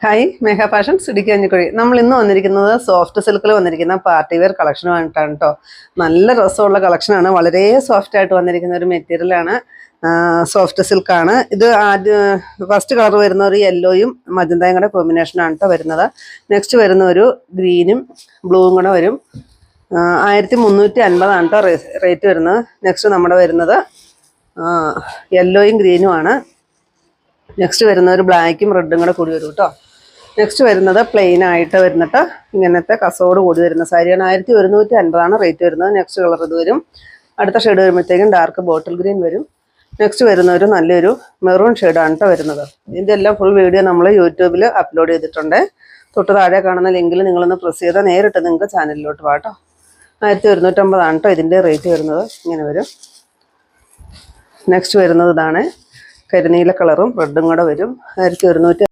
Hi മേഘ fashion സിടിക്കഞ്ഞിക്കുഴി. നമ്മൾ ഇന്ന് വന്നിരിക്കുന്നത് സോഫ്റ്റ് സിൽക്കിൽ വന്നിരിക്കുന്ന പാർട്ടി വെയർ കളക്ഷനുമായിട്ടാണ് കേട്ടോ. നല്ല രസമുള്ള കളക്ഷനാണ്. വളരെ സോഫ്റ്റ് ആയിട്ട് വന്നിരിക്കുന്ന ഒരു മെറ്റീരിയലാണ്. സോഫ്റ്റ് സിൽക്കാണ് ഇത്. ഫസ്റ്റ് കളർ വരുന്ന ഒരു യെല്ലോയും മജന്തയും കൂടെ കോമ്പിനേഷനാണ് കേട്ടോ വരുന്നത്. നെക്സ്റ്റ് വരുന്ന ഒരു ഗ്രീനും ബ്ലൂവും കൂടെ വരും. 1350 കേട്ടോ റേറ്റ് വരുന്നത്. നെക്സ്റ്റ് നമ്മുടെ വരുന്നത് യെല്ലോയും ഗ്രീനും ആണ്. നെക്സ്റ്റ് വരുന്ന ഒരു ബ്ലാക്കും റെഡും കൂടെ കൂടി വരും കേട്ടോ. നെക്സ്റ്റ് വരുന്നത് പ്ലെയിൻ ആയിട്ട് വരുന്നിട്ട് ഇങ്ങനത്തെ കസോട് കൂടി വരുന്ന സാരിയാണ്. 1150 റേറ്റ് വരുന്നത്. നെക്സ്റ്റ് കളർ ഇത് വരും. അടുത്ത ഷെയ്ഡ് വരുമ്പോഴത്തേക്കും ഡാർക്ക് ബോട്ടിൽ ഗ്രീൻ വരും. നെക്സ്റ്റ് വരുന്ന ഒരു നല്ലൊരു മെറൂൺ ഷെയ്ഡാണ് കേട്ടോ വരുന്നത്. ഇതിൻ്റെ എല്ലാം ഫുൾ വീഡിയോ നമ്മൾ യൂട്യൂബിൽ അപ്ലോഡ് ചെയ്തിട്ടുണ്ട്. തൊട്ട് താഴെ കാണുന്ന ലിങ്കിൽ നിങ്ങളൊന്ന് പ്രസ് ചെയ്താൽ നേരിട്ട് നിങ്ങൾക്ക് ചാനലിലോട്ട് വാട്ടോ. 1150 കേട്ടോ ഇതിൻ്റെ റേറ്റ് വരുന്നത്. ഇങ്ങനെ വരും. നെക്സ്റ്റ് വരുന്നത് ഇതാണ്. കരിനീല കളറും റെഡും കൂടെ വരും. 1150